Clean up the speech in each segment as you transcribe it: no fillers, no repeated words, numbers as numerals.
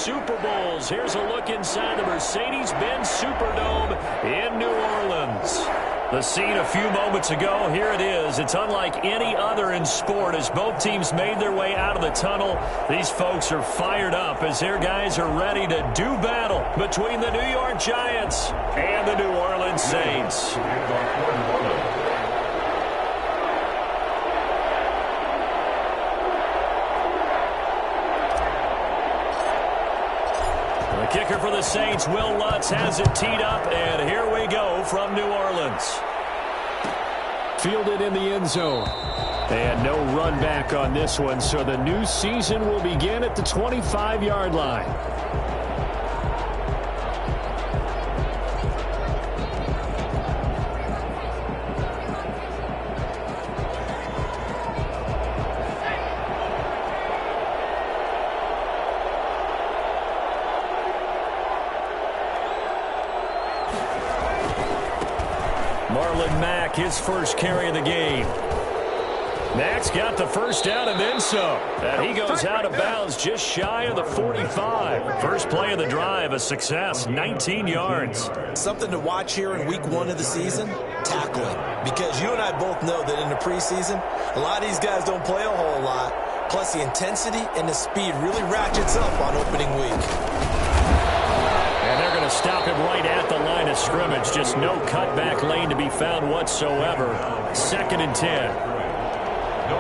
Super Bowls. Here's a look inside the Mercedes-Benz Superdome in New Orleans. The scene a few moments ago, here it is. It's unlike any other in sport as both teams made their way out of the tunnel. These folks are fired up as their guys are ready to do battle between the New York Giants and the New Orleans Saints. The kicker for the Saints, Will Lutz, has it teed up, and here we go from New Orleans. Fielded in the end zone. And no run back on this one, so the new season will begin at the 25-yard line. His first carry of the game. Mack's got the first down and then some. And he goes out of bounds just shy of the 45. First play of the drive, a success, 19 yards. Something to watch here in week 1 of the season, tackling. Because you and I both know that in the preseason, a lot of these guys don't play a whole lot. Plus the intensity and the speed really ratchets up on opening week. Stop him right at the line of scrimmage. Just no cutback lane to be found whatsoever. 2nd and 10.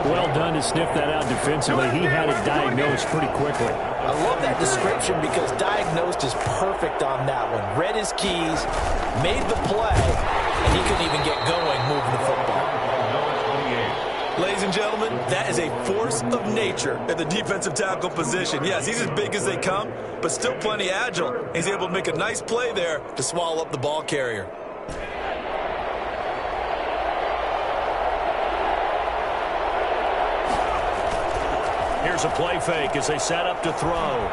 Well done to sniff that out defensively. He had it diagnosed pretty quickly. I love that description because diagnosed is perfect on that one. Read his keys, made the play, and he couldn't even get going moving the football. Ladies and gentlemen, that is a force of nature at the defensive tackle position. Yes, he's as big as they come, but still plenty agile. He's able to make a nice play there to swallow up the ball carrier. Here's a play fake as they set up to throw.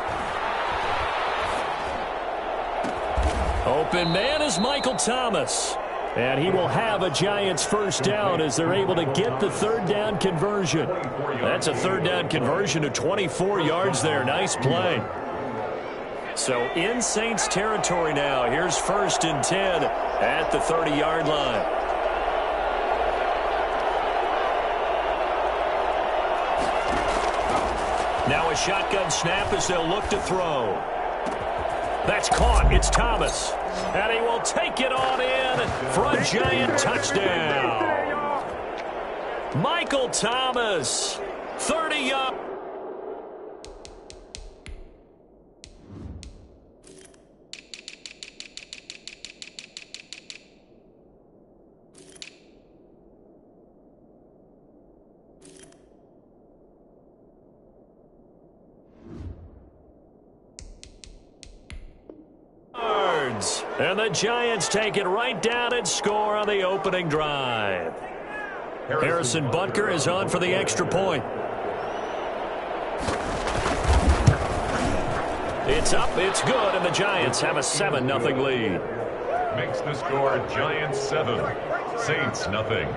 Open man is Michael Thomas. And he will have a Giants first down as they're able to get the 3rd down conversion. That's a 3rd down conversion to 24 yards there. Nice play. So in Saints territory now. Here's 1st and 10 at the 30-yard line. Now a shotgun snap as they'll look to throw. That's caught. It's Thomas. And he will take it on in for a Giant touchdown. Michael Thomas, 30 up. And the Giants take it right down and score on the opening drive. Harrison Butker is on for the extra point. It's up, it's good, and the Giants have a 7-0 lead. Makes the score Giants 7, Saints nothing.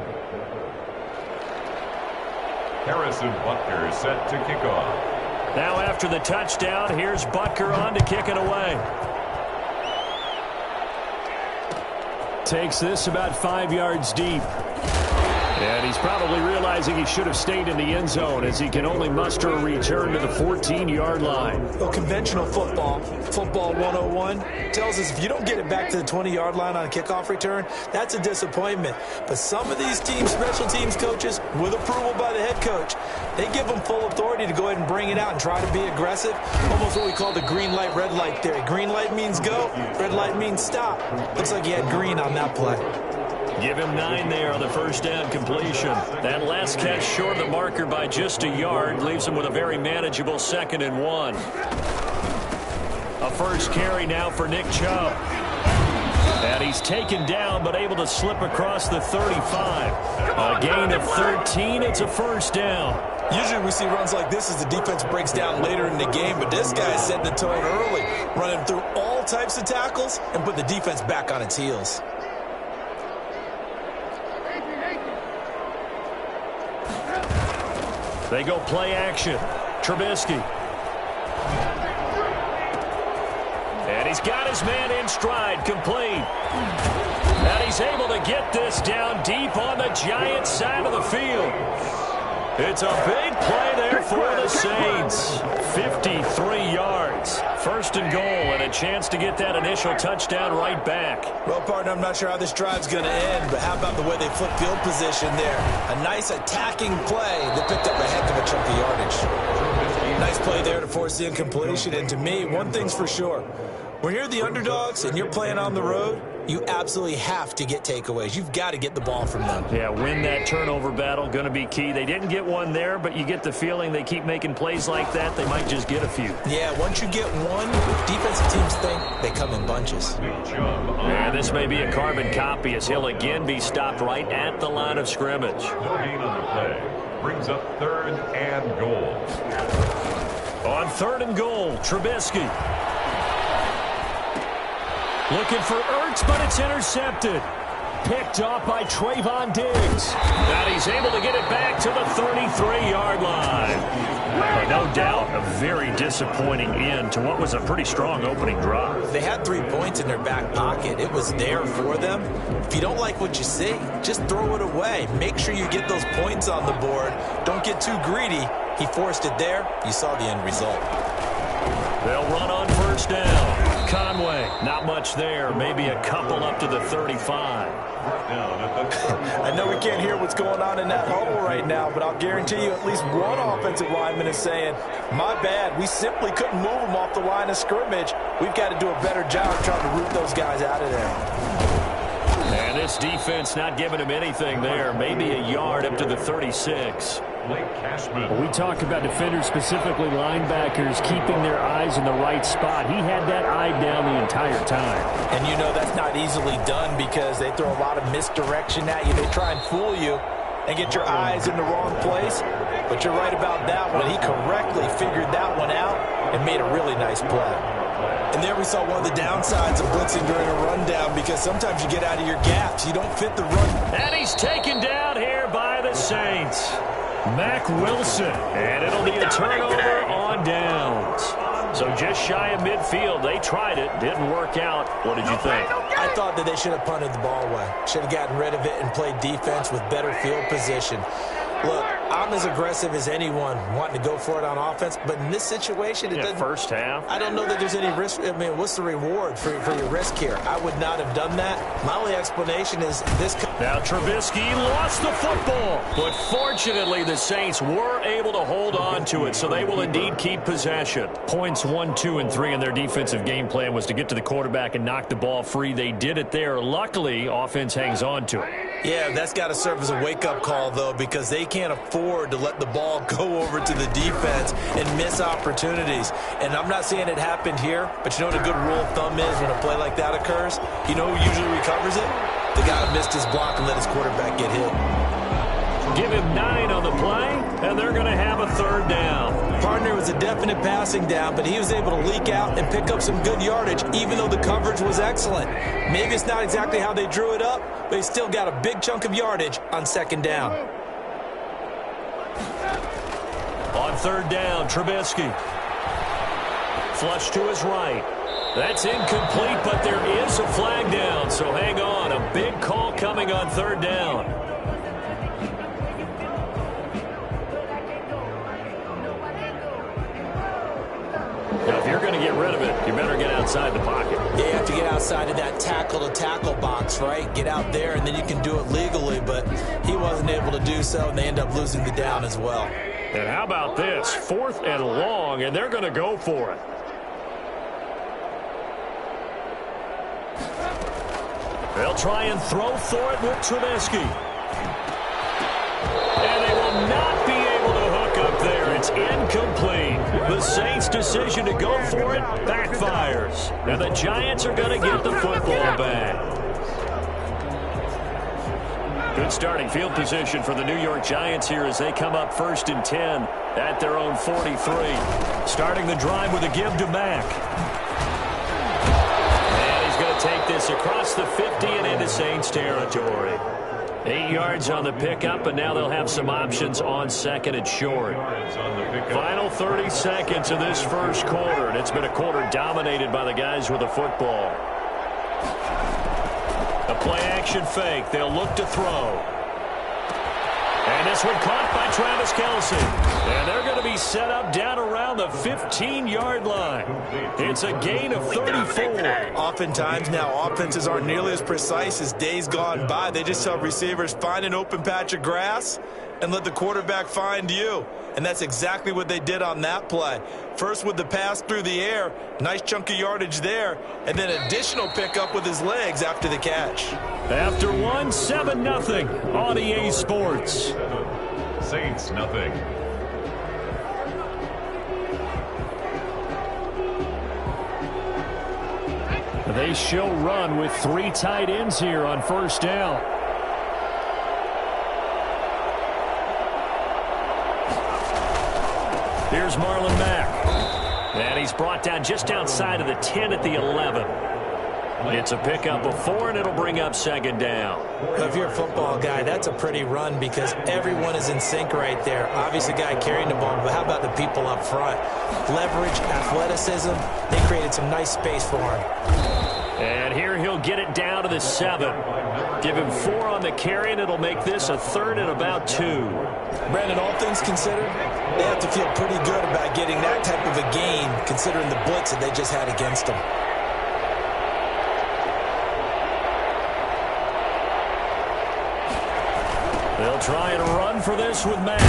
Harrison Butker set to kick off. Now after the touchdown, here's Butker on to kick it away. Takes this about 5 yards deep. And he's probably realizing he should have stayed in the end zone as he can only muster a return to the 14-yard line. Well, conventional football 101, tells us if you don't get it back to the 20-yard line on a kickoff return, that's a disappointment. But some of these teams, special teams coaches, with approval by the head coach, they give them full authority to go ahead and bring it out and try to be aggressive. Almost what we call the green light, red light theory. Green light means go, red light means stop. Looks like he had green on that play. Give him 9 there on the first down completion. That last catch short of the marker by just a yard leaves him with a very manageable 2nd and 1. A first carry now for Nick Chubb. And he's taken down but able to slip across the 35. A gain of 13. It's a first down. Usually we see runs like this as the defense breaks down later in the game, but this guy is setting the tone early, running through all types of tackles and put the defense back on its heels. They go play action. Trubisky. he's got his man in stride, complete. And he's able to get this down deep on the Giants side of the field. It's a big play there for the Saints. 53 yards. First and goal, and a chance to get that initial touchdown right back. Well, partner, I'm not sure how this drive's going to end, but how about the way they flip field position there? A nice attacking play that picked up a heck of a chunk of yardage. Nice play there to force the incompletion, and to me, one thing's for sure. When you're the underdogs and you're playing on the road, you absolutely have to get takeaways. You've got to get the ball from them. Yeah, win that turnover battle, going to be key. They didn't get one there, but you get the feeling they keep making plays like that, they might just get a few. Yeah, once you get one, defensive teams think they come in bunches. And this may be a carbon copy as he'll again be stopped right at the line of scrimmage. No gain on the play. Brings up 3rd and goal. On 3rd and goal, Trubisky. Looking for Ertz, but it's intercepted. Picked off by Trayvon Diggs. And he's able to get it back to the 33-yard line. No doubt a very disappointing end to what was a pretty strong opening drive. They had 3 points in their back pocket. It was there for them. If you don't like what you see, just throw it away. Make sure you get those points on the board. Don't get too greedy. He forced it there. You saw the end result. They'll run on 1st down. Conway, not much there. Maybe a couple up to the 35. I know we can't hear what's going on in that huddle right now, but I'll guarantee you at least one offensive lineman is saying, my bad, we simply couldn't move them off the line of scrimmage. We've got to do a better job trying to root those guys out of there. And this defense not giving him anything there. Maybe a yard up to the 36. We talk about defenders, specifically linebackers, keeping their eyes in the right spot. He had that eye down the entire time. And you know that's not easily done because they throw a lot of misdirection at you. They try and fool you and get your eyes in the wrong place. But you're right about that one. He correctly figured that one out and made a really nice play. And there we saw one of the downsides of blitzing during a rundown because sometimes you get out of your gaps. You don't fit the run. And he's taken down here by the Saints. Mack Wilson, and it'll be a turnover on downs. So just shy of midfield. They tried it. Didn't work out. What did you think? I thought that they should have punted the ball away. Should have gotten rid of it and played defense with better field position. Look, I'm as aggressive as anyone wanting to go for it on offense, but in this situation, it doesn't. First half. I don't know that there's any risk. I mean, what's the reward for your risk here? I would not have done that. My only explanation is this. Now Trubisky lost the football, but fortunately the Saints were able to hold on to it, so they will indeed keep possession. Points 1, 2, and 3 in their defensive game plan was to get to the quarterback and knock the ball free. They did it there. Luckily, offense hangs on to it. Yeah, that's got to serve as a wake-up call, though, because they can't afford to let the ball go over to the defense and miss opportunities. And I'm not saying it happened here, but you know what a good rule of thumb is when a play like that occurs? You know who usually recovers it? The guy who missed his block and let his quarterback get hit. Give him 9 on the play, and they're going to have a 3rd down. Partner was a definite passing down, but he was able to leak out and pick up some good yardage, even though the coverage was excellent. Maybe it's not exactly how they drew it up, but he still got a big chunk of yardage on 2nd down. On 3rd down, Trubisky. Flush to his right. That's incomplete, but there is a flag down, so hang on. A big call coming on 3rd down. Now, if you're going to get rid of it, you better get outside the pocket. Yeah, you have to get outside of that tackle-to-tackle box, right? Get out there, and then you can do it legally, but he wasn't able to do so, and they end up losing the down as well. And how about this? 4th and long, and they're going to go for it. They'll try and throw for it with Trubisky. And they will not be able to hook up there. It's incomplete. The Saints' decision to go for it backfires. And the Giants are going to get the football back. Good starting field position for the New York Giants here as they come up 1st and 10 at their own 43. Starting the drive with a give to Mack. And he's going to take this across the 50 and into Saints territory. 8 yards on the pickup, and now they'll have some options on second and short. Final 30 seconds of this first quarter, and it's been a quarter dominated by the guys with the football. A play-action fake. They'll look to throw. And this one caught by Travis Kelce. And they're going to be set up down around the 15-yard line. It's a gain of 34. Oftentimes now, offenses aren't nearly as precise as days gone by. They just tell receivers, find an open patch of grass and let the quarterback find you. And that's exactly what they did on that play. First with the pass through the air, nice chunk of yardage there, and then additional pickup with his legs after the catch. After one, 7-0 on EA Sports. Saints, nothing. They show run with 3 tight ends here on first down. Here's Marlon Mack. And he's brought down just outside of the 10 at the 11. It's a pickup of 4, and it'll bring up second down. If you're a football guy, that's a pretty run because everyone is in sync right there. Obviously, the guy carrying the ball, but how about the people up front? Leverage, athleticism, they created some nice space for him. And here he'll get it down to the 7. Give him 4 on the carry, and it'll make this a 3rd and about 2. Brandon, all things considered, they have to feel pretty good about getting that type of a gain considering the blitz that they just had against them. They'll try and run for this with Mack.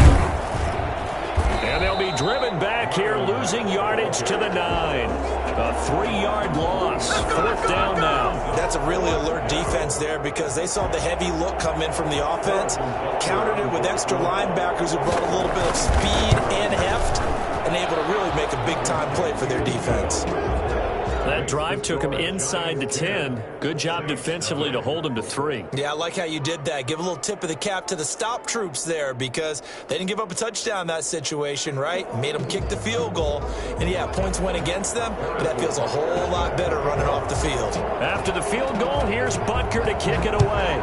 And they'll be driven back here, losing yardage to the 9. A 3-yard loss. 4th down now. That's a really alert defense there because they saw the heavy look come in from the offense, countered it with extra linebackers who brought a little bit of speed and heft, and able to really make a big-time play for their defense. That drive took him inside the 10. Good job defensively to hold him to 3. Yeah, I like how you did that. Give a little tip of the cap to the stop troops there because they didn't give up a touchdown in that situation, right? Made them kick the field goal. And, yeah, points went against them, but that feels a whole lot better running off the field. After the field goal, here's Butker to kick it away.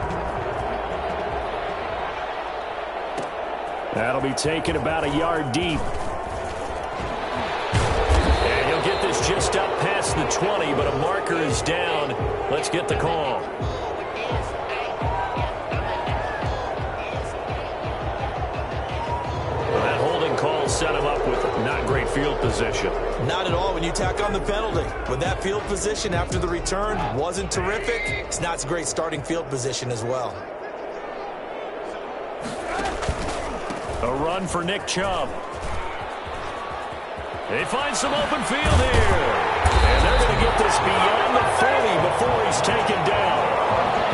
That'll be taken about a yard deep. Get this just up past the 20, but a marker is down. Let's get the call. That holding call set him up with not great field position. Not at all when you tack on the penalty. With that field position after the return wasn't terrific, it's not a great starting field position as well. A run for Nick Chubb. They find some open field here. And they're going to get this beyond the 40 before he's taken down.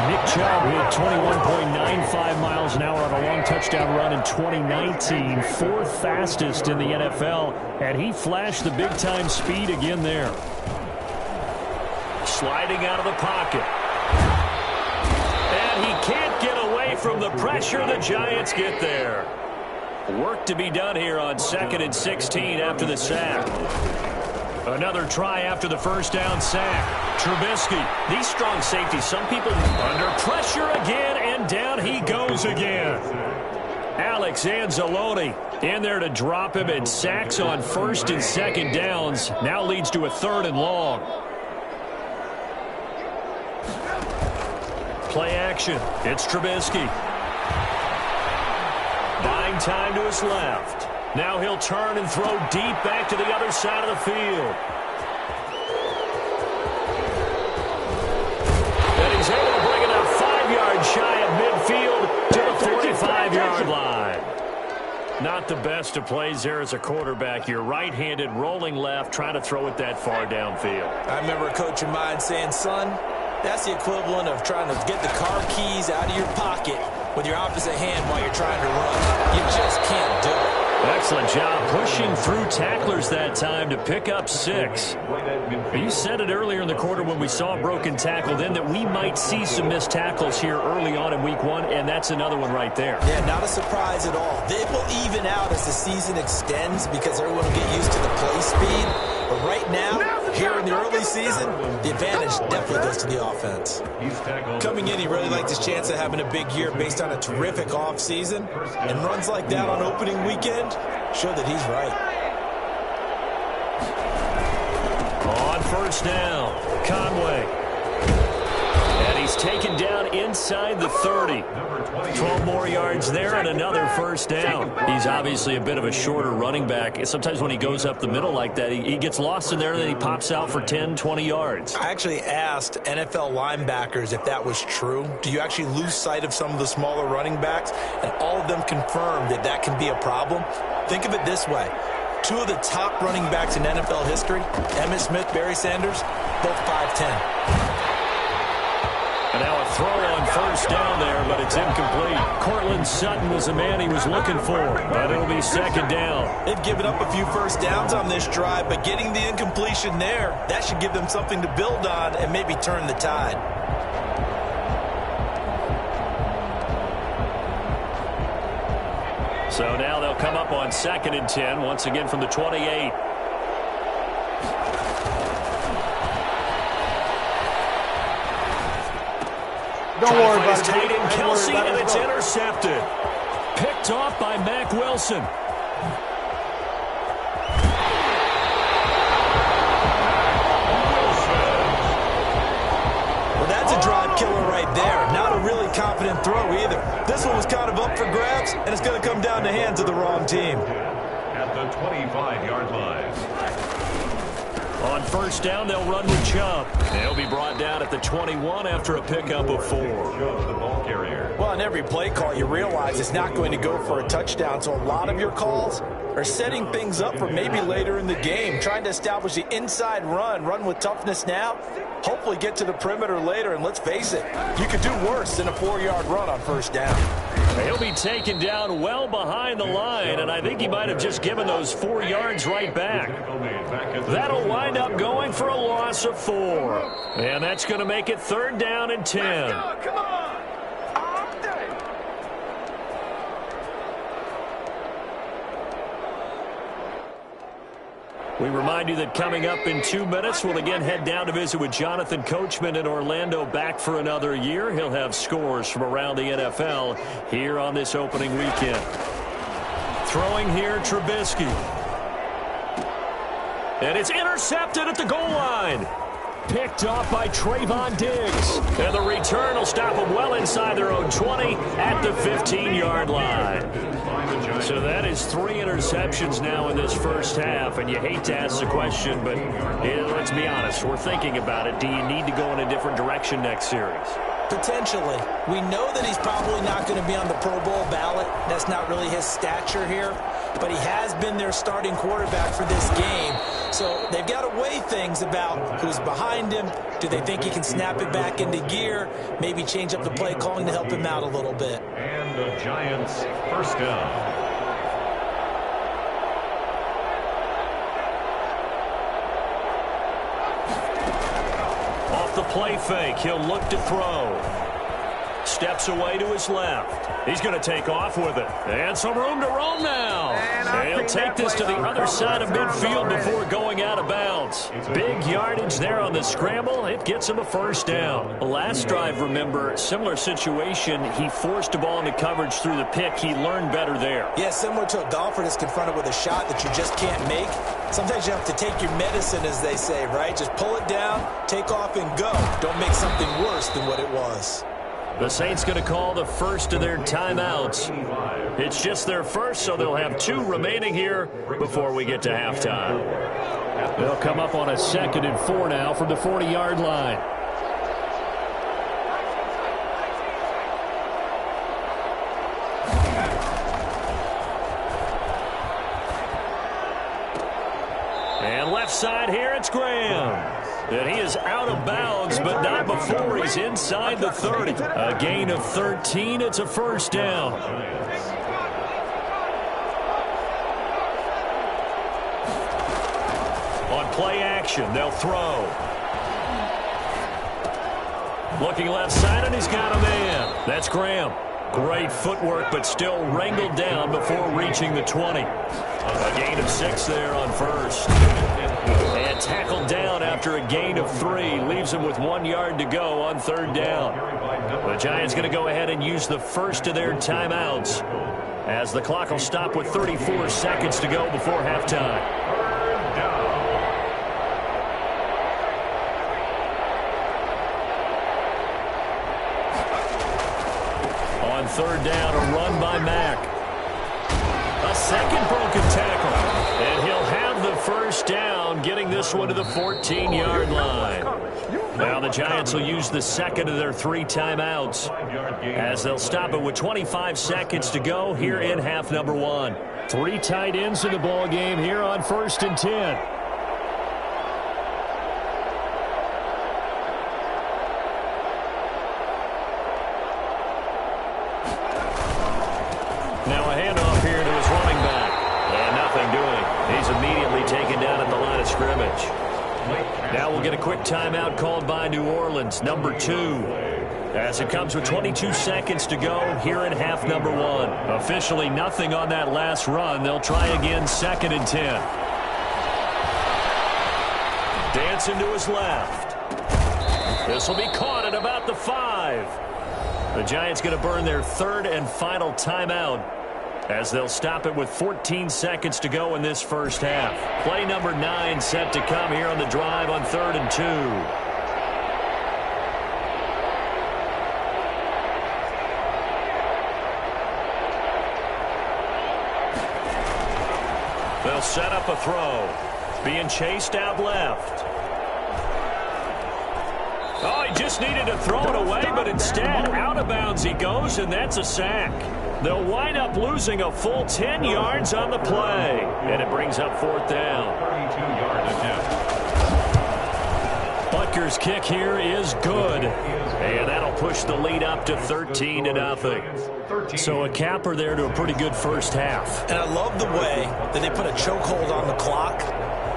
Nick Chubb hit 21.95 miles an hour on a long touchdown run in 2019. 4th fastest in the NFL. And he flashed the big-time speed again there. Sliding out of the pocket. And he can't get away from the pressure. The Giants get there. Work to be done here on 2nd and 16 after the sack. Another try after the first down sack. Trubisky, these strong safeties, some people under pressure again, and down he goes again. Alex Anzalone in there to drop him, and sacks on 1st and 2nd downs. Now leads to a 3rd and long. Play action. It's Trubisky. Buying time to his left. Now he'll turn and throw deep back to the other side of the field. And he's able to bring it up 5 yards shy of midfield to the 45-yard line. Not the best of plays there as a quarterback. You're right-handed, rolling left, trying to throw it that far downfield. I remember a coach of mine saying, son, that's the equivalent of trying to get the car keys out of your pocket with your opposite hand while you're trying to run. You just can't do it. Excellent job pushing through tacklers that time to pick up 6. You said it earlier in the quarter when we saw a broken tackle then that we might see some missed tackles here early on in week 1, and that's another one right there. Yeah, not a surprise at all. They will even out as the season extends because everyone will get used to the play speed. But right now, here in the early early season, the advantage definitely goes to the offense. Coming in, he really liked his chance of having a big year based on a terrific offseason. And runs like that on opening weekend show that he's right. On first down, Conway. And he's taken down inside the 30. 12 more yards there and another first down. He's obviously a bit of a shorter running back. Sometimes when he goes up the middle like that, he gets lost in there and then he pops out for 10, 20 yards. I actually asked NFL linebackers if that was true. Do you actually lose sight of some of the smaller running backs? And all of them confirmed that that can be a problem. Think of it this way. Two of the top running backs in NFL history, Emmitt Smith, Barry Sanders, both 5'10". And now a throw on first down there, but it's incomplete. Cortland Sutton was the man he was looking for, but it'll be second down. They've given up a few first downs on this drive, but getting the incompletion there, that should give them something to build on and maybe turn the tide. So now they'll come up on 2nd and 10, once again from the 28. Don't worry about it. Tight end Kelsey, and it's intercepted. Picked off by Mack Wilson. Well, that's a drive killer right there. Not a really confident throw either. This one was kind of up for grabs, and it's going to come down the hands of the wrong team. At the 25-yard line. On first down, they'll run with Chubb. They'll be brought down at the 21 after a pickup of 4. The ball carrier. Well, on every play call, you realize it's not going to go for a touchdown, so a lot of your calls are setting things up for maybe later in the game, trying to establish the inside run with toughness now, hopefully get to the perimeter later, and let's face it, you could do worse than a 4-yard run on first down. He'll be taken down well behind the line, and I think he might have just given those 4 yards right back. That'll wind up going for a loss of 4. And that's going to make it 3rd down and 10. Come on! We remind you that coming up in 2 minutes, we'll again head down to visit with Jonathan Coachman in Orlando, back for another year. He'll have scores from around the NFL here on this opening weekend. Throwing here, Trubisky. And it's intercepted at the goal line. Picked off by Trayvon Diggs. And the return will stop them well inside their own 20 at the 15-yard line. So that is 3 interceptions now in this first half, and you hate to ask the question, but let's be honest, we're thinking about it. Do you need to go in a different direction next series? Potentially. We know that he's probably not going to be on the Pro Bowl ballot. That's not really his stature here, but he has been their starting quarterback for this game. So they've got to weigh things about who's behind him. Do they think he can snap it back into gear? Maybe change up the play calling to help him out a little bit. And the Giants first down. Off the play fake, he'll look to throw. Steps away to his left. He's going to take off with it. And some room to roam now. He'll take this to the other side of midfield before going out of bounds. Big yardage there on the scramble. It gets him a first down. Last drive, remember, similar situation. He forced a ball into coverage through the pick. He learned better there. Yeah, similar to a golfer that's confronted with a shot that you just can't make. Sometimes you have to take your medicine, as they say, right? Just pull it down, take off, and go. Don't make something worse than what it was. The Saints going to call the first of their timeouts. It's just their first, so they'll have 2 remaining here before we get to halftime. They'll come up on a 2nd and 4 now from the 40-yard line. And left side here, it's Graham. And he is out of bounds, but not before he's inside the 30. A gain of 13. It's a first down. On play action, they'll throw. Looking left side, and he's got a man. That's Graham. Great footwork, but still wrangled down before reaching the 20. A gain of 6 there on first. And tackled down after a gain of 3. Leaves him with 1 yard to go on 3rd down. The Giants going to go ahead and use the first of their timeouts, as the clock will stop with 34 seconds to go before halftime. On 3rd down, a run by Mack. A second broken tackle. And he'll have the first down, getting this one to the 14-yard line. Now the Giants will use the second of their 3 timeouts, as they'll stop it with 25 seconds to go here in half number 1. 3 tight ends in the ball game here on 1st and 10. Now a handoff here to his running back. And nothing doing. He's immediately taken down at the line of scrimmage. Now we'll get a quick timeout called by New Orleans, number 2. As it comes with 22 seconds to go here in half number 1. Officially nothing on that last run. They'll try again 2nd and 10. Dancing to his left. This will be caught at about the 5. The Giants going to burn their 3rd and final timeout, as they'll stop it with 14 seconds to go in this first half. Play number 9 set to come here on the drive on 3rd and 2. They'll set up a throw. Being chased out left. Oh, he just needed to throw it away, but instead, out of bounds he goes, and that's a sack. They'll wind up losing a full 10 yards on the play, and it brings up 4th down. 32-yard attempt. Butker's kick here is good, and that'll push the lead up to 13-0. So a capper there to a pretty good first half. And I love the way that they put a chokehold on the clock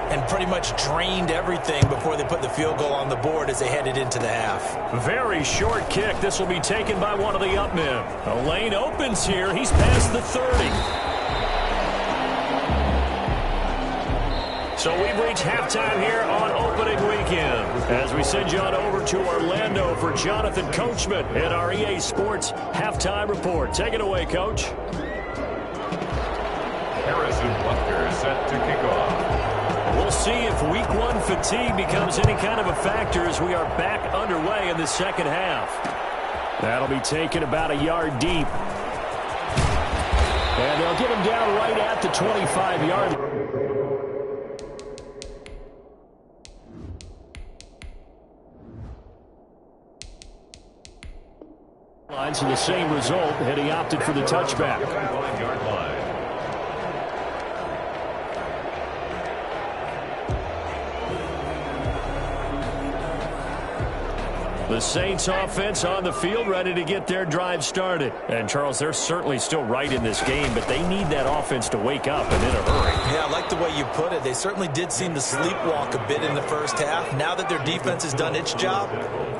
and pretty much drained everything before they put the field goal on the board as they headed into the half. Very short kick. This will be taken by one of the up men. A lane opens here. He's past the 30. So we've reached halftime here on opening weekend, as we send you on over to Orlando for Jonathan Coachman at our EA Sports Halftime Report. Take it away, Coach. Harrison Butker set to kick off. We'll see if week 1 fatigue becomes any kind of a factor as we are back underway in the second half. That'll be taken about a yard deep. And they'll get him down right at the 25-yard line. So the same result, had he opted for the touchback. 5-yard line. The Saints offense on the field, ready to get their drive started. And, Charles, they're certainly still right in this game, but they need that offense to wake up and in a hurry. Yeah, I like the way you put it. They certainly did seem to sleepwalk a bit in the first half. Now that their defense has done its job,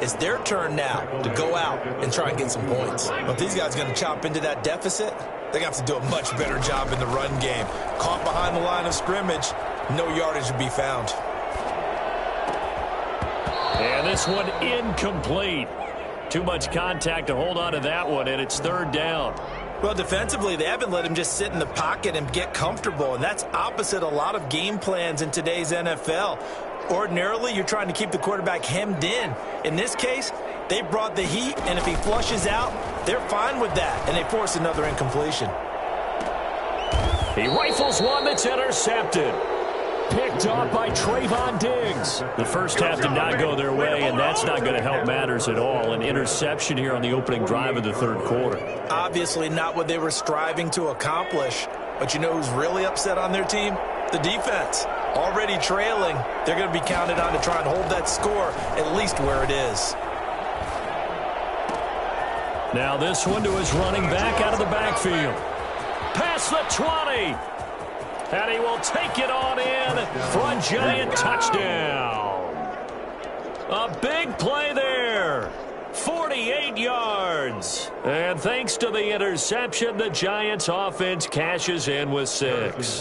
it's their turn now to go out and try and get some points. But if these guys are going to chop into that deficit, they're going to have to do a much better job in the run game. Caught behind the line of scrimmage, no yardage to be found. And this one incomplete. Too much contact to hold on to that one, and it's 3rd down. Well, defensively, they haven't let him just sit in the pocket and get comfortable, and that's opposite a lot of game plans in today's NFL. Ordinarily, you're trying to keep the quarterback hemmed in. In this case, they brought the heat, and if he flushes out, they're fine with that, and they force another incompletion. He rifles one that's intercepted. Picked off by Trayvon Diggs. The first half did not go their way, and that's not going to help matters at all. An interception here on the opening drive of the 3rd quarter. Obviously not what they were striving to accomplish. But you know who's really upset on their team? The defense. Already trailing. They're going to be counted on to try and hold that score at least where it is. Now this one to his running back out of the backfield. Past the 20. And he will take it on in for a Giant touchdown. A big play there. 48 yards. And thanks to the interception, the Giants offense cashes in with 6.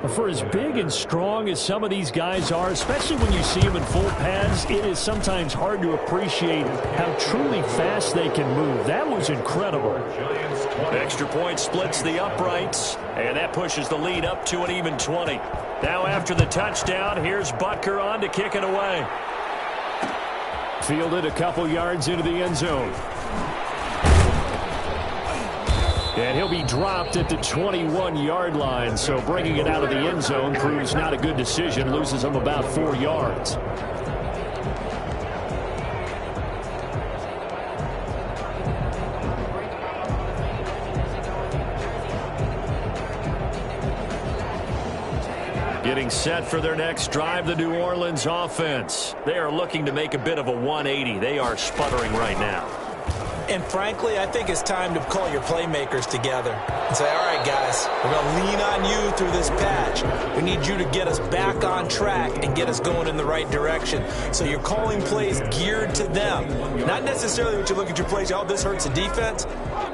For as big and strong as some of these guys are, especially when you see them in full pads, it is sometimes hard to appreciate how truly fast they can move. That was incredible. Extra point splits the uprights, and that pushes the lead up to an even 20. Now after the touchdown, here's Butker on to kick it away. Fielded a couple yards into the end zone. And he'll be dropped at the 21-yard line, so bringing it out of the end zone proves not a good decision, loses him about 4 yards. Getting set for their next drive, the New Orleans offense. They are looking to make a bit of a 180. They are sputtering right now. And frankly, I think it's time to call your playmakers together and say, all right, guys, we're going to lean on you through this patch. We need you to get us back on track and get us going in the right direction. So you're calling plays geared to them. Not necessarily what you look at your plays, oh, this hurts the defense.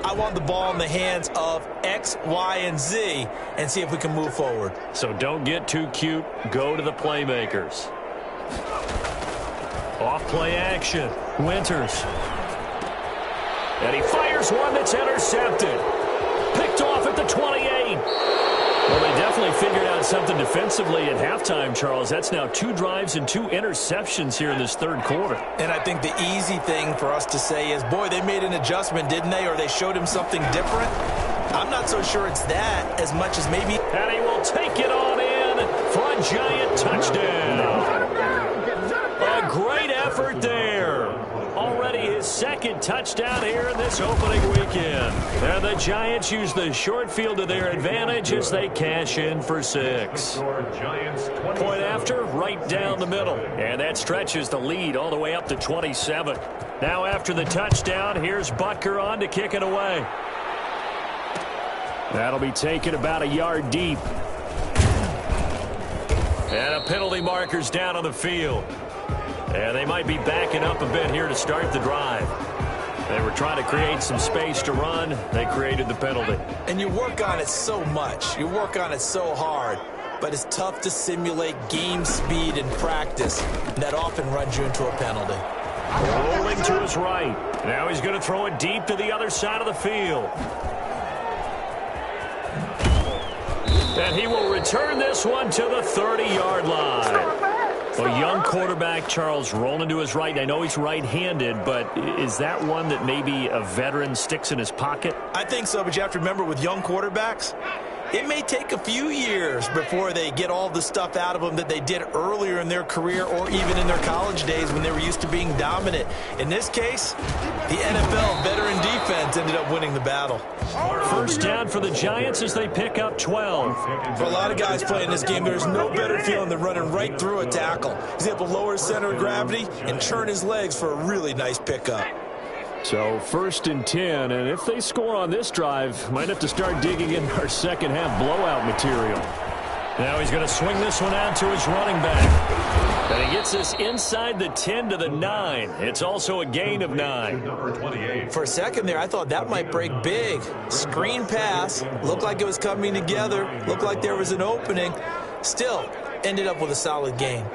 I want the ball in the hands of X, Y, and Z and see if we can move forward. So don't get too cute. Go to the playmakers. Off play action. Winters. And he fires one that's intercepted. Picked off at the 28. Well, they definitely figured out something defensively at halftime, Charles. That's now 2 drives and 2 interceptions here in this third quarter. And I think the easy thing for us to say is, boy, they made an adjustment, didn't they? Or they showed him something different. I'm not so sure it's that as much as maybe. And he will take it on in for a giant touchdown. A great effort there. Already his second touchdown here in this opening weekend. And the Giants use the short field to their advantage as they cash in for 6. Point after, right down the middle. And that stretches the lead all the way up to 27. Now after the touchdown, here's Butker on to kick it away. That'll be taken about a yard deep. And a penalty marker's down on the field. And they might be backing up a bit here to start the drive. They were trying to create some space to run. They created the penalty. And you work on it so much. You work on it so hard. But it's tough to simulate game speed in practice. That often runs you into a penalty. Rolling to his right. Now he's going to throw it deep to the other side of the field. And he will return this one to the 30-yard line. A young quarterback, Charles, rolling to his right. I know he's right-handed, but is that one that maybe a veteran sticks in his pocket? I think so, but you have to remember with young quarterbacks, it may take a few years before they get all the stuff out of them that they did earlier in their career or even in their college days when they were used to being dominant. In this case, the NFL veteran defense ended up winning the battle. First down for the Giants as they pick up 12. For a lot of guys playing this game, there's no better feeling than running right through a tackle. He's able to lower his center of gravity and turn his legs for a really nice pickup. So 1st and 10, and if they score on this drive, might have to start digging in our second half blowout material. Now he's going to swing this one out to his running back. And he gets this inside the 10 to the 9. It's also a gain of 9. For a second there, I thought that might break big. Screen pass, looked like it was coming together, looked like there was an opening. Still, ended up with a solid gain.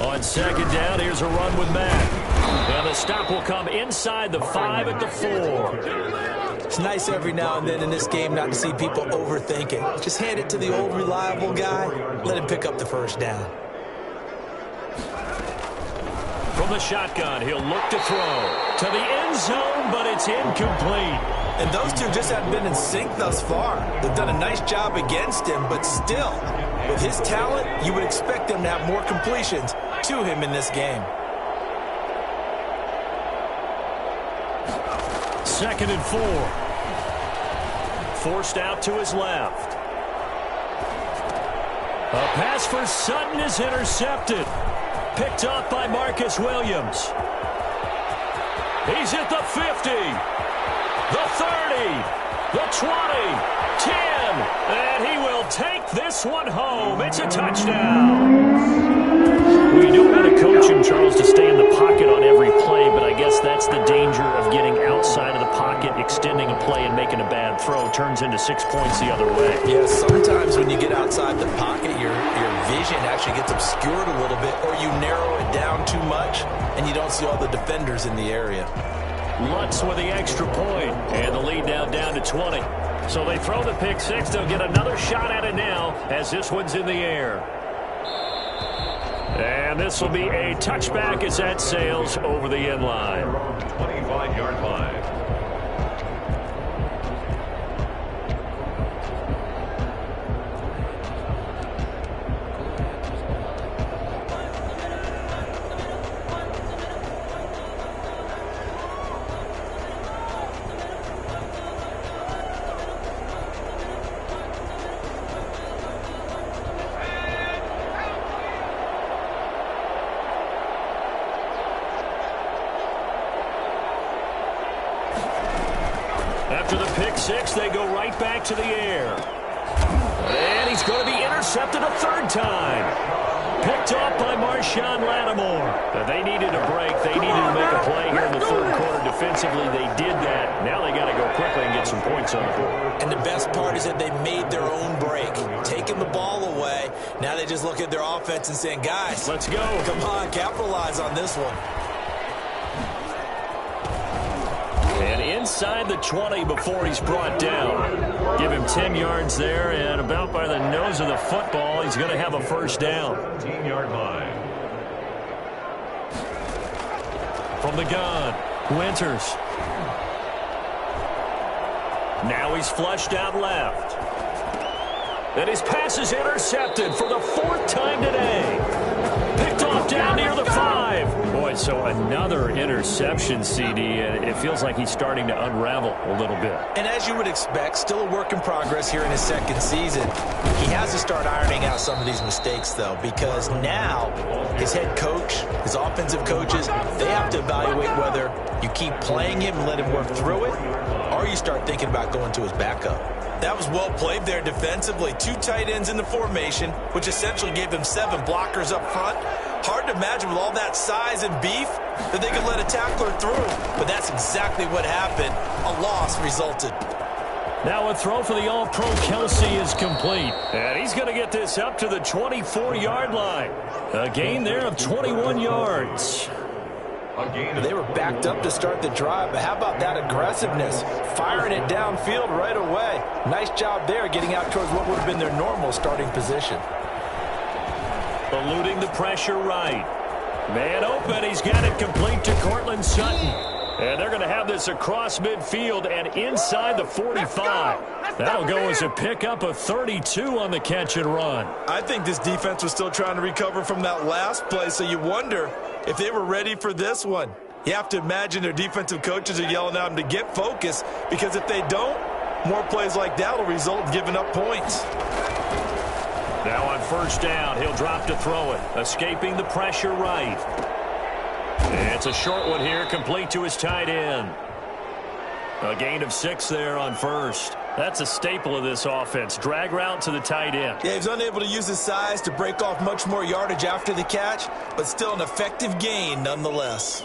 On second down, here's a run with Matt. And the stop will come inside the 5 at the 4. It's nice every now and then in this game not to see people overthink it. Just hand it to the old reliable guy. Let him pick up the first down. From the shotgun, he'll look to throw. To the end zone, but it's incomplete. And those two just haven't been in sync thus far. They've done a nice job against him, but still, with his talent, you would expect them to have more completions to him in this game. 2nd and 4. Forced out to his left. A pass for Sutton is intercepted. Picked up by Marcus Williams. He's at the 50, the 30, the 20, 10, and he will take this one home. It's a touchdown. We don't want to coach him, Charles, to stay in the pocket on every play, That's the danger of getting outside of the pocket, extending a play, and making a bad throw. Turns into 6 points the other way. Yeah, sometimes when you get outside the pocket, your vision actually gets obscured a little bit, or you narrow it down too much, and you don't see all the defenders in the area. Lutz with the extra point, and the lead now down to 20. So they throw the pick six. They'll get another shot at it now as this one's in the air. And this will be a touchback as that sails over the end line. 25-yard line. After the pick six, they go right back to the air. And he's going to be intercepted a third time. Picked off by Marshawn Lattimore. They needed a break. They needed to make a play here in the third quarter defensively. They did that. Now they got to go quickly and get some points on the board. And the best part is that they made their own break, taking the ball away. Now they just look at their offense and saying, guys, let's go. Come on, capitalize on this one. And inside the 20 before he's brought down. Give him 10 yards there, and about by the nose of the football, he's going to have a first down. 15-yard line. From the gun, Winters. Now he's flushed out left. And his pass is intercepted for the fourth time today. Picked off down near the 5. Boy, so another interception, CD, and it feels like he's starting to unravel a little bit. And as you would expect, still a work in progress here in his second season. He has to start ironing out some of these mistakes, though, because now his head coach, his offensive coaches, they have to evaluate whether you keep playing him and let him work through it, or you start thinking about going to his backup. That was well played there defensively. 2 tight ends in the formation, which essentially gave them 7 blockers up front. Hard to imagine with all that size and beef that they could let a tackler through. But that's exactly what happened. A loss resulted. Now a throw for the All-Pro Kelsey is complete. And he's going to get this up to the 24-yard line. A gain there of 21 yards. They were backed up to start the drive, but how about that aggressiveness? Firing it downfield right away. Nice job there getting out towards what would have been their normal starting position. Eluding the pressure right. Man open, he's got it complete to Cortland Sutton. And they're going to have this across midfield and inside the 45. That'll go as a pickup of 32 on the catch and run. I think this defense was still trying to recover from that last play, so you wonder if they were ready for this one. You have to imagine their defensive coaches are yelling at them to get focused, because if they don't, more plays like that will result in giving up points. Now on first down, he'll drop to throw it, escaping the pressure right. It's a short one here, complete to his tight end. A gain of 6 there on first. That's a staple of this offense. Drag route to the tight end. Yeah, he's unable to use his size to break off much more yardage after the catch, but still an effective gain nonetheless.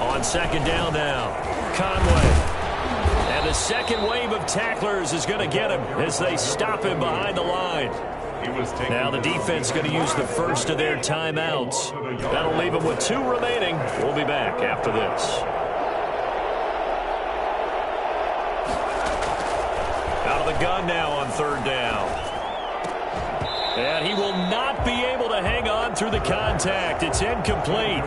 On second down now, Conway. And the second wave of tacklers is going to get him as they stop him behind the line. Now the defense is going to use the first of their timeouts. That'll leave them with 2 remaining. We'll be back after this. Out of the gun now on third down. And he will not be able to hang on through the contact. It's incomplete.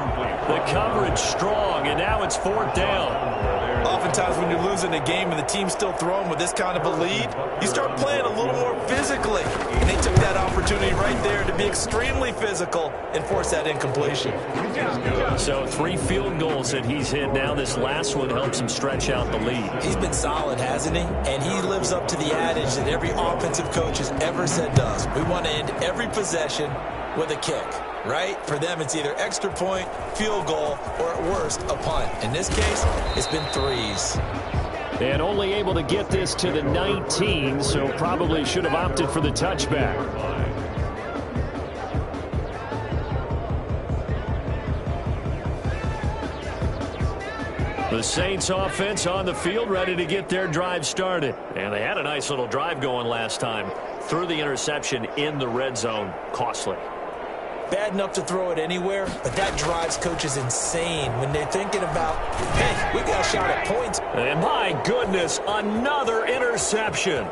The coverage strong, and now it's fourth down. Oftentimes when you're losing a game and the team's still throwing with this kind of a lead, you start playing a little more physically. And they took that opportunity right there to be extremely physical and force that incompletion. So 3 field goals that he's hit now. This last one helps him stretch out the lead. He's been solid, hasn't he? And he lives up to the adage that every offensive coach has ever said does. We want to end every possession with a kick, right? For them, it's either extra point, field goal, or at worst, a punt. In this case, it's been 3s. And only able to get this to the 19, so probably should have opted for the touchback. The Saints offense on the field, ready to get their drive started. And they had a nice little drive going last time. Threw the interception in the red zone. Costly. Bad enough to throw it anywhere, but that drives coaches insane when they're thinking about, hey, we got a shot at points. And my goodness, another interception.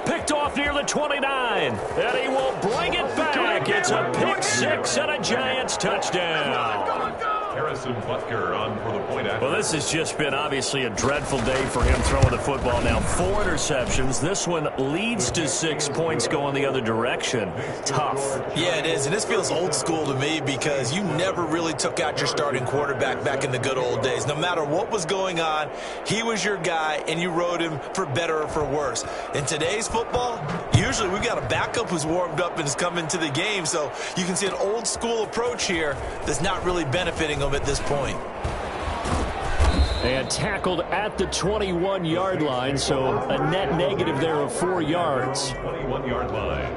Picked off near the 29, and he will bring it back. It's a pick six and a Giants touchdown. Harrison Butker on for the point after. Well, this has just been obviously a dreadful day for him throwing the football. Now 4 interceptions. This one leads to 6 points going the other direction. Tough. Yeah, it is, and this feels old school to me because you never really took out your starting quarterback back in the good old days. No matter what was going on, he was your guy, and you rode him for better or for worse. In today's football, usually we've got a backup who's warmed up and is coming to the game, so you can see an old school approach here that's not really benefiting them at this point. And tackled at the 21-yard line, so a net negative there of 4 yards. 21-yard line.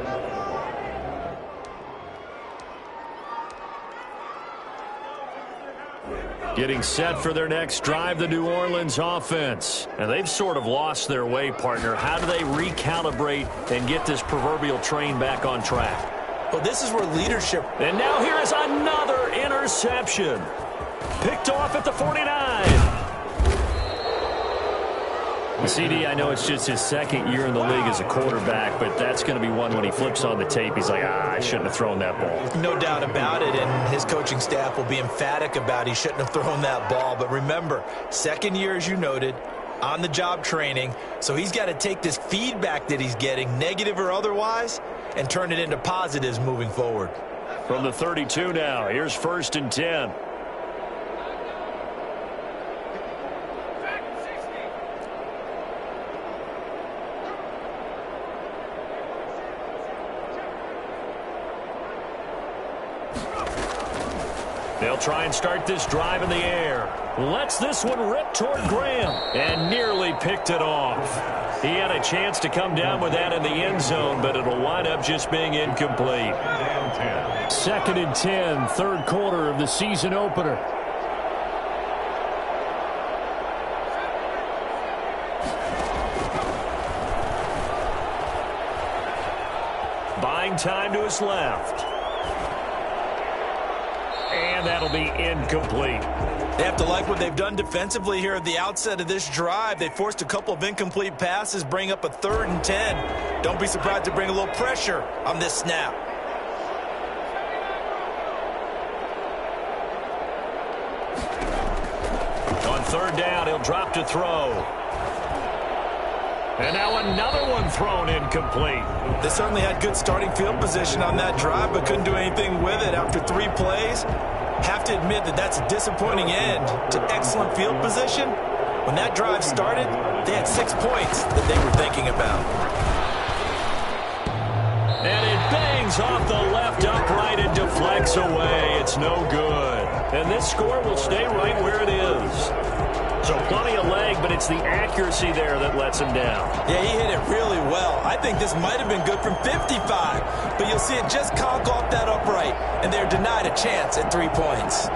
Getting set for their next drive, the New Orleans offense. And they've sort of lost their way, partner. How do they recalibrate and get this proverbial train back on track? Well, this is where leadership. And now here is another interception. Picked off at the 49. CD, I know it's just his second year in the league as a quarterback, but that's going to be one when he flips on the tape. He's like, I shouldn't have thrown that ball. No doubt about it, and his coaching staff will be emphatic about he shouldn't have thrown that ball. But remember, second year, as you noted, on-the-job training, so he's got to take this feedback that he's getting, negative or otherwise, and turn it into positives moving forward. From the 32 now, here's 1st and 10. They'll try and start this drive in the air. Lets this one rip toward Graham and nearly picked it off. He had a chance to come down with that in the end zone, but it'll wind up just being incomplete. 2nd and 10, third quarter of the season opener. Buying time to his left. And that'll be incomplete. They have to like what they've done defensively here at the outset of this drive. They forced a couple of incomplete passes, bring up a 3rd and 10. Don't be surprised to bring a little pressure on this snap. On 3rd down, he'll drop to throw. And now another one thrown incomplete. They certainly had good starting field position on that drive, but couldn't do anything with it after 3 plays. Have to admit that that's a disappointing end to excellent field position. When that drive started, they had 6 points that they were thinking about. And it bangs off the left upright and deflects away. It's no good. And this score will stay right where it is. So plenty of leg, but it's the accuracy there that lets him down. Yeah, he hit it really well. I think this might have been good from 55, but you'll see it just conk off that upright, and they're denied a chance at 3 points.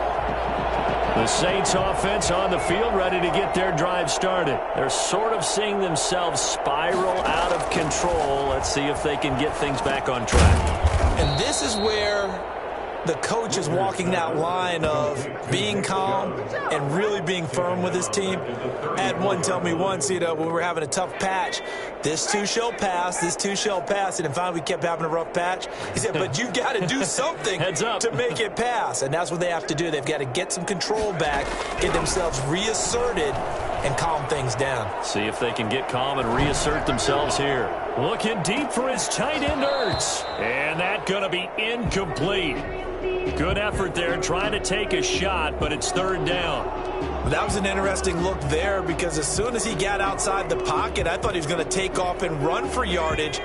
The Saints offense on the field, ready to get their drive started. They're sort of seeing themselves spiral out of control. Let's see if they can get things back on track. And this is where the coach is walking that line of being calm and really being firm with his team. I had one tell me once, when we were having a tough patch, this too shall pass, this too shall pass. And finally we kept having a rough patch. He said, but you've got to do something to make it pass. And that's what they have to do. They've got to get some control back, get themselves reasserted, and calm things down. See if they can get calm and reassert themselves here. Looking deep for his tight end, Ertz. And that's going to be incomplete. Good effort there, trying to take a shot, but it's 3rd down. That was an interesting look there because as soon as he got outside the pocket, I thought he was going to take off and run for yardage.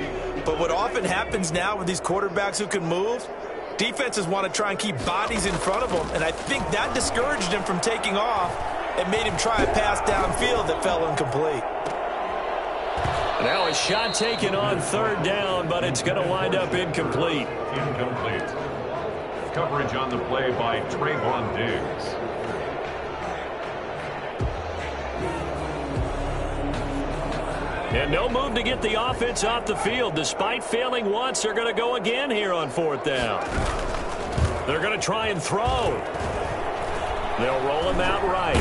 But what often happens now with these quarterbacks who can move, defenses want to try and keep bodies in front of them, and I think that discouraged him from taking off. and made him try a pass downfield that fell incomplete. Now a shot taken on third down, but it's going to wind up incomplete. Incomplete. Coverage on the play by Trayvon Diggs. And no move to get the offense off the field. Despite failing once, they're going to go again here on fourth down. They're going to try and throw. They'll roll him out right.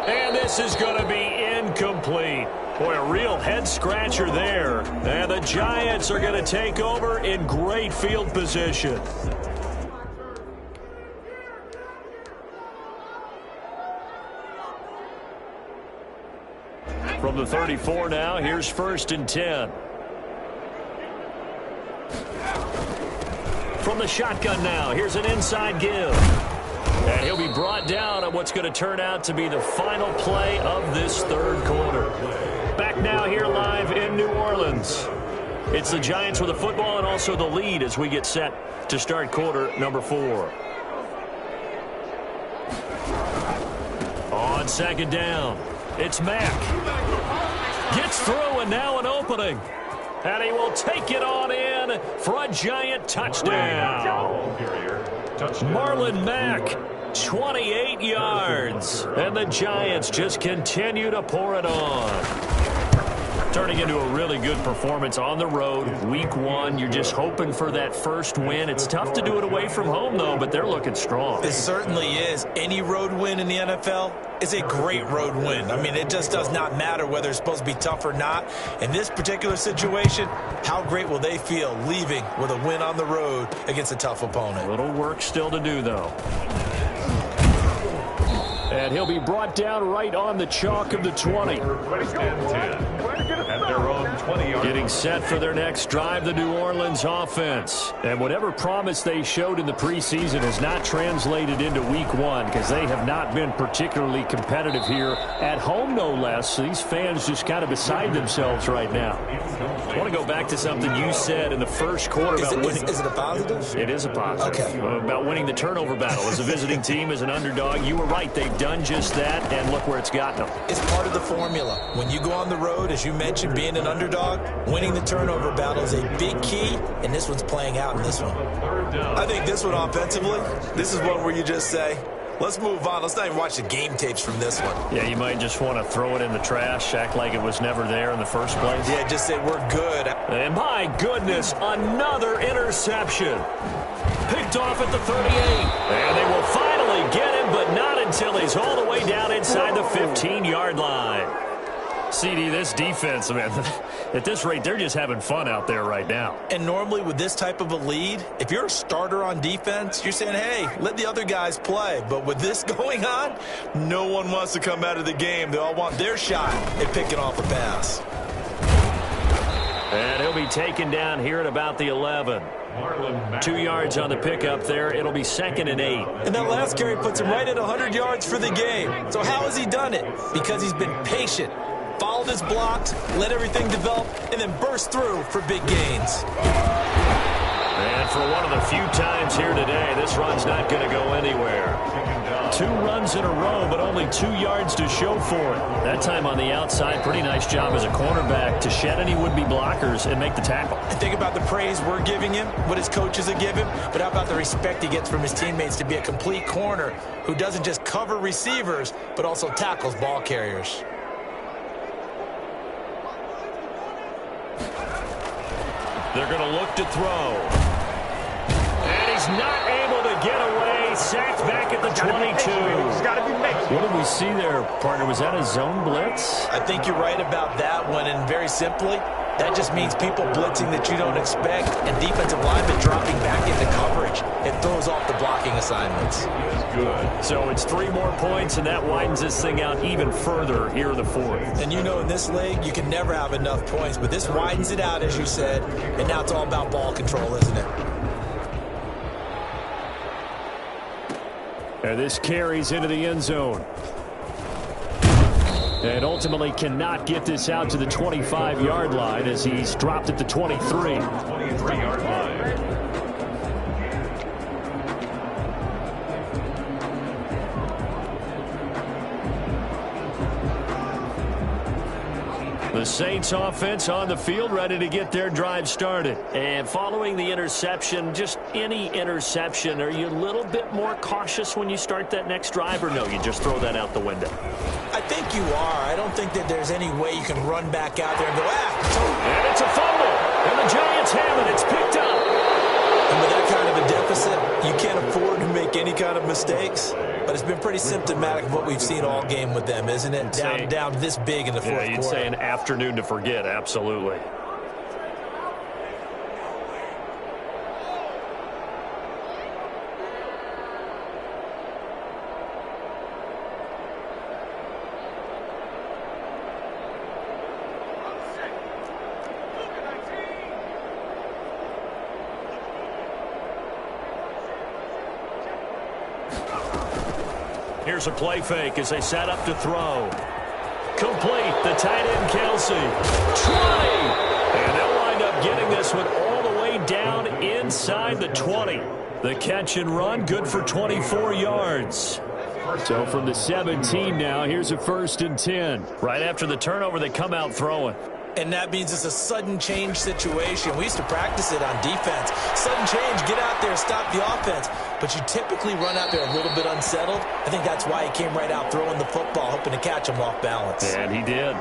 And this is going to be incomplete. Boy, a real head-scratcher there. And the Giants are going to take over in great field position. From the 34 now, here's 1st and 10. From the shotgun now, here's an inside give. And he'll be brought down on what's going to turn out to be the final play of this third quarter. Back now here live in New Orleans. It's the Giants with the football and also the lead as we get set to start quarter number 4. On second down, it's Mack. Gets through and now an opening. And he will take it on in for a Giant touchdown. Marlon Mack, 28 yards. And the Giants just continue to pour it on. Turning into a really good performance on the road. Week 1, you're just hoping for that first win. It's tough to do it away from home, though, but they're looking strong. It certainly is. Any road win in the NFL is a great road win. I mean, it just does not matter whether it's supposed to be tough or not. In this particular situation, how great will they feel leaving with a win on the road against a tough opponent? A little work still to do, though. And he'll be brought down right on the chalk of the 20. First and 10. At their own 20-yard. Getting set for their next drive, the New Orleans offense. And whatever promise they showed in the preseason has not translated into week 1 because they have not been particularly competitive here at home, no less. So these fans just kind of beside themselves right now. I want to go back to something you said in the first quarter about winning. Is it a positive? It is a positive. Okay. About winning the turnover battle as a visiting team, as an underdog. You were right. They've done just that, and look where it's gotten them. It's part of the formula. When you go on the road, as you mentioned, being an underdog, winning the turnover battle is a big key, and this one's playing out in this one. I think this one offensively, this is one where you just say, let's move on. Let's not even watch the game tapes from this one. Yeah, you might just want to throw it in the trash, act like it was never there in the first place. Yeah, just say we're good. And my goodness, another interception. Picked off at the 38. And they will finally get him, but not until he's all the way down inside the 15-yard line. CD, this defense, man, at this rate, they're just having fun out there right now. And normally with this type of a lead, if you're a starter on defense, you're saying, hey, let the other guys play. But with this going on, no one wants to come out of the game. They all want their shot at picking off a pass. And he'll be taken down here at about the 11. 2 yards on the pickup there. It'll be 2nd and 8. And that last carry puts him right at 100 yards for the game. So how has he done it? Because he's been patient, followed his blocks, let everything develop, and then burst through for big gains. And for one of the few times here today, this run's not going to go anywhere. 2 runs in a row, but only 2 yards to show for it. That time on the outside, pretty nice job as a cornerback to shed any would-be blockers and make the tackle. And think about the praise we're giving him, what his coaches are giving, but how about the respect he gets from his teammates to be a complete corner who doesn't just cover receivers, but also tackles ball carriers. They're going to look to throw. And he's not able to get away. Sacked back at the 22. What did we see there, partner? Was that a zone blitz? I think you're right about that one, and very simply, that just means people blitzing that you don't expect and defensive linemen dropping back into coverage. It throws off the blocking assignments. Good. So it's 3 more points, and that widens this thing out even further here in the 4th. And you know in this league, you can never have enough points, but this widens it out, as you said, and now it's all about ball control, isn't it? And this carries into the end zone. And ultimately cannot get this out to the 25-yard line as he's dropped at the 23. 23-yard line. The Saints offense on the field, ready to get their drive started. And following the interception, just any interception, are you a little bit more cautious when you start that next drive, or no, you just throw that out the window? I think you are. I don't think that there's any way you can run back out there and go, And it's a fumble. And the Giants have it. It's picked up. And with that kind of a deficit, you can't afford to make any kind of mistakes. But it's been pretty symptomatic of what we've seen all game with them, isn't it? Down this big in the fourth quarter. You'd say an afternoon to forget, absolutely. Here's a play fake as they set up to throw. Complete, the tight end Kelsey. Trying! And they'll wind up getting this one all the way down inside the 20. The catch and run, good for 24 yards. So from the 17 now, here's a 1st and 10. Right after the turnover, they come out throwing. And that means it's a sudden change situation. We used to practice it on defense. Sudden change, get out there, stop the offense. But you typically run out there a little bit unsettled. I think that's why he came right out throwing the football, hoping to catch him off balance. And he did.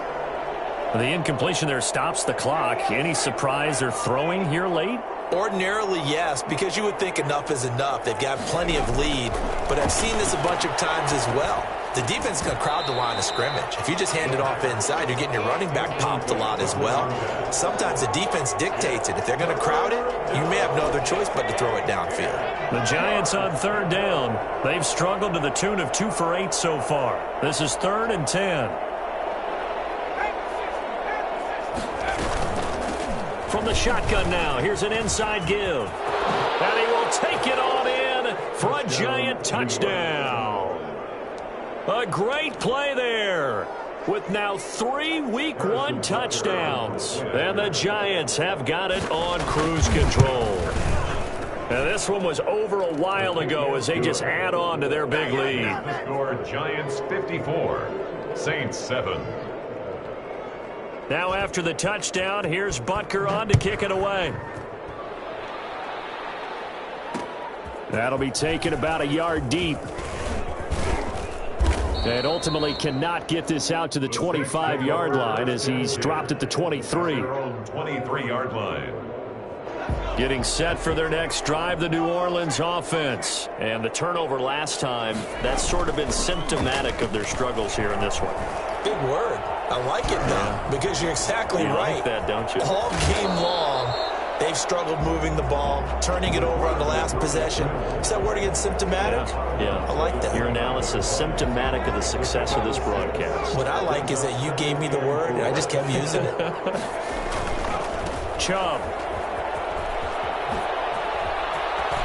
The incompletion there stops the clock. Any surprise they're throwing here late? Ordinarily, yes, because you would think enough is enough. They've got plenty of lead. But I've seen this a bunch of times as well. The defense is going to crowd the line of scrimmage. If you just hand it off inside, you're getting your running back popped a lot as well. Sometimes the defense dictates it. If they're going to crowd it, you may have no other choice but to throw it downfield. The Giants on 3rd down. They've struggled to the tune of 2 for 8 so far. This is 3rd and 10. From the shotgun now, here's an inside give. And he will take it on in for a Giant touchdown. A great play there with now 3 Week 1 touchdowns. And the Giants have got it on cruise control. And this one was over a while ago as they just add on to their big lead. The score, Giants 54, Saints 7. Now after the touchdown, here's Butker on to kick it away. That'll be taken about a yard deep. And ultimately cannot get this out to the 25-yard line as he's dropped at the 23. 23-yard line. Getting set for their next drive, the New Orleans offense. And the turnover last time, that's sort of been symptomatic of their struggles here in this one. Big word. I like it, though, because you're exactly right. You like that, don't you? All game long, they've struggled moving the ball, turning it over on the last possession. Is that word again, symptomatic? Yeah. I like that. Your analysis, symptomatic of the success of this broadcast. What I like is that you gave me the word, and I just kept using it. Chubb.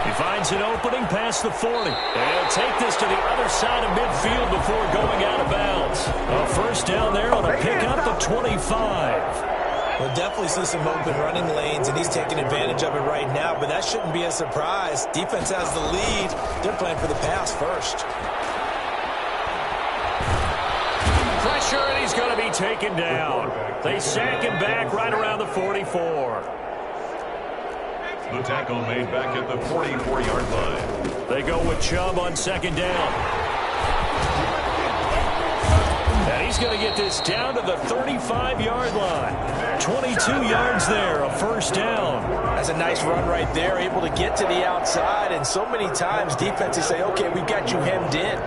He finds an opening past the 40. And he'll take this to the other side of midfield before going out of bounds. A 1st down there on a pickup of 25. We'll definitely see some open running lanes, and he's taking advantage of it right now, but that shouldn't be a surprise. Defense has the lead. They're playing for the pass first. Pressure, and he's going to be taken down. They sack him back right around the 44. The tackle made back at the 44-yard line. They go with Chubb on 2nd down. And he's going to get this down to the 35-yard line. 22 yards there, a 1st down. That's a nice run right there, able to get to the outside. And so many times defenses say, okay, we've got you hemmed in.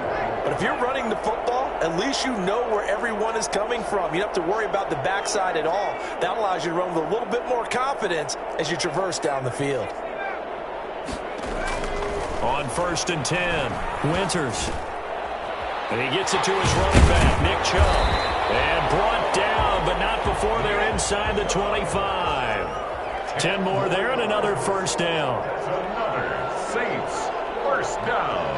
But if you're running the football, at least you know where everyone is coming from. You don't have to worry about the backside at all. That allows you to run with a little bit more confidence as you traverse down the field. On 1st and 10, Winters. And he gets it to his running back, Nick Chubb. And brought down, but not before they're inside the 25. 10 more there and another 1st down. Another Saints 1st down.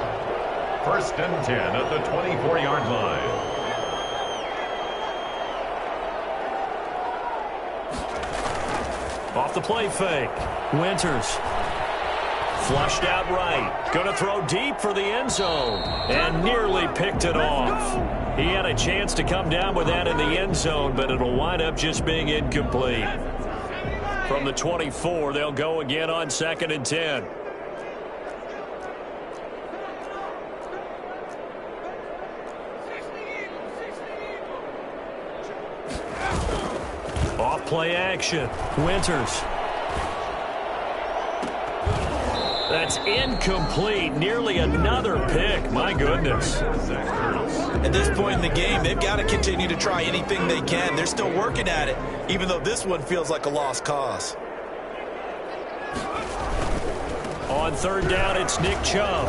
1st and 10 at the 24-yard line. Off the play fake. Winters. Flushed out right. Going to throw deep for the end zone. And nearly picked it off. He had a chance to come down with that in the end zone, but it'll wind up just being incomplete. From the 24, they'll go again on 2nd and 10. Off play action. Winters. That's incomplete. Nearly another pick. My goodness. At this point in the game, they've got to continue to try anything they can. They're still working at it, even though this one feels like a lost cause. On 3rd down, it's Nick Chubb.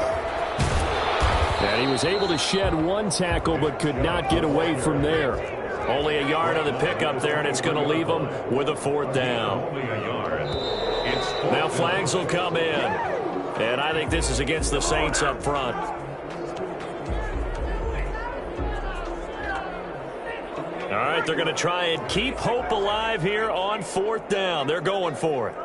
And he was able to shed one tackle but could not get away from there. Only a yard on the pickup there, and it's going to leave him with a 4th down. Now flags will come in. And I think this is against the Saints up front. All right, they're going to try and keep hope alive here on 4th down. They're going for it.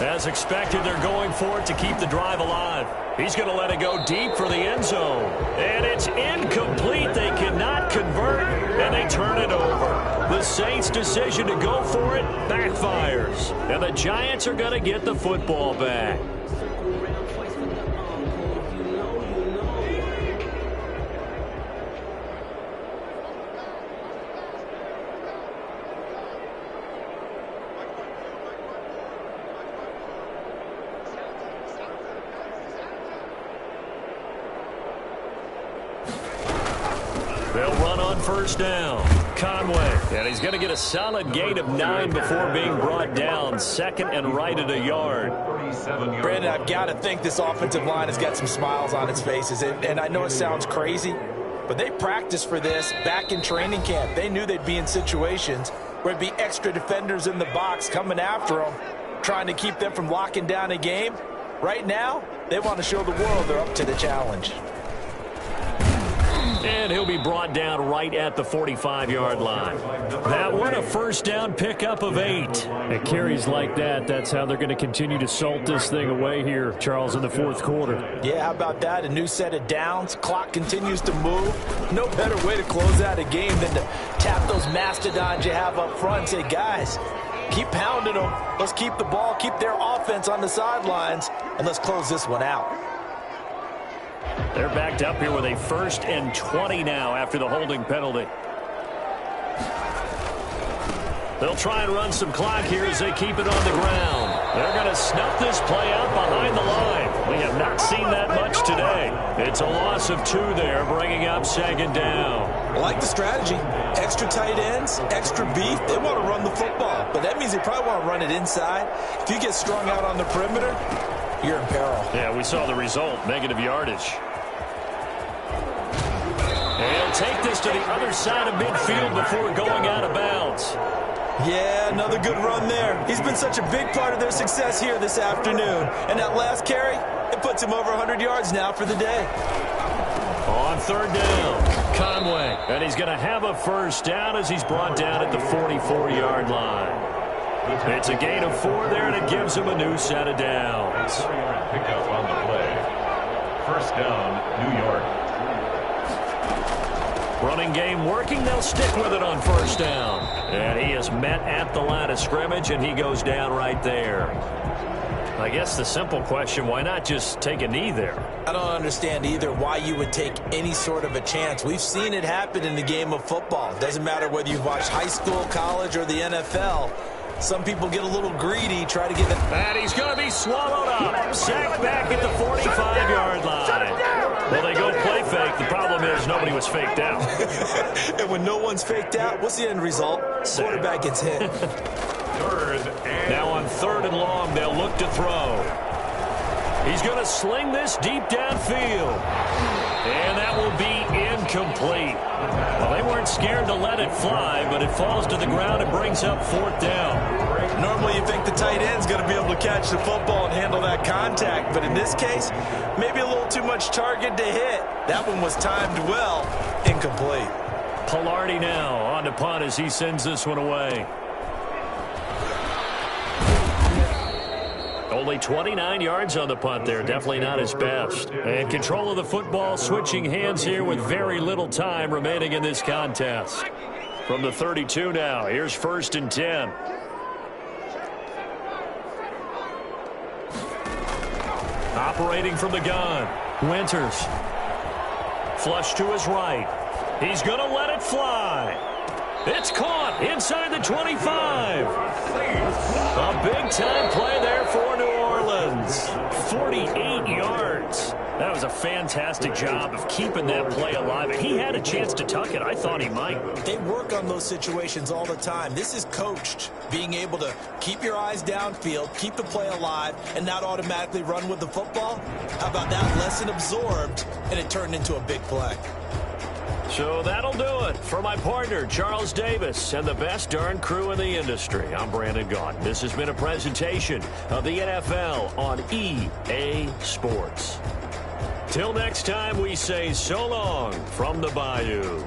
As expected, they're going for it to keep the drive alive. He's going to let it go deep for the end zone. And it's incomplete. They cannot convert, and they turn it over. The Saints' decision to go for it backfires. And the Giants are going to get the football back. They'll run on 1st down. Conway. And he's going to get a solid gain of 9 before being brought down. 2nd and right at a yard. Brandon, I've got to think this offensive line has got some smiles on its faces. And I know it sounds crazy, but they practiced for this back in training camp. They knew they'd be in situations where it'd be extra defenders in the box coming after them, trying to keep them from locking down a game. Right now, they want to show the world they're up to the challenge. And he'll be brought down right at the 45-yard line. That one a 1st down pickup of 8. It carries like that. That's how they're going to continue to salt this thing away here, Charles, in the 4th quarter. Yeah, how about that? A new set of downs. Clock continues to move. No better way to close out a game than to tap those mastodons you have up front and say, guys, keep pounding them. Let's keep the ball, keep their offense on the sidelines, and let's close this one out. They're backed up here with a 1st and 20 now after the holding penalty. They'll try and run some clock here as they keep it on the ground. They're going to snuff this play out behind the line. We have not seen that much today. It's a loss of 2 there, bringing up 2nd down. I like the strategy. Extra tight ends, extra beef. They want to run the football, but that means they probably want to run it inside. If you get strung out on the perimeter, you're in peril. Yeah, we saw the result, negative yardage. And he'll take this to the other side of midfield before going out of bounds. Yeah, another good run there. He's been such a big part of their success here this afternoon. And that last carry, it puts him over 100 yards now for the day. On 3rd down, Conway. And he's going to have a 1st down as he's brought down at the 44-yard line. It's a gain of 4 there, and it gives him a new set of downs. Pick up on the play. 1st down, New York. Running game working. They'll stick with it on 1st down. And he is met at the line of scrimmage, and he goes down right there. I guess the simple question, why not just take a knee there? I don't understand either why you would take any sort of a chance. We've seen it happen in the game of football. It doesn't matter whether you've watched high school, college, or the NFL. Some people get a little greedy, try to get the... And he's going to be swallowed up. Sacked back at the 45-yard line. Well, they go play fake. The problem is nobody was faked out. And when no one's faked out, what's the end result? Quarterback gets hit. Now on 3rd and long, they'll look to throw. He's going to sling this deep downfield. And that will be incomplete. Well, they weren't scared to let it fly, but it falls to the ground and brings up 4th down. Normally you think the tight end's going to be able to catch the football and handle that contact, but in this case, maybe a little too much target to hit. That one was timed well, incomplete. Pilardi now on to punt as he sends this one away. Only 29 yards on the punt there. Definitely not his best. And control of the football switching hands here with very little time remaining in this contest. From the 32 now, here's 1st and 10. Operating from the gun, Winters. Flush to his right. He's going to let it fly. It's caught inside the 25. A big-time play there for New Orleans. 48 yards. That was a fantastic job of keeping that play alive. He had a chance to tuck it. I thought he might. They work on those situations all the time. This is coached, being able to keep your eyes downfield, keep the play alive, and not automatically run with the football. How about that lesson absorbed, and it turned into a big play? So that'll do it for my partner, Charles Davis, and the best darn crew in the industry. I'm Brandon Gaudin. This has been a presentation of the NFL on EA Sports. Till next time, we say so long from the Bayou.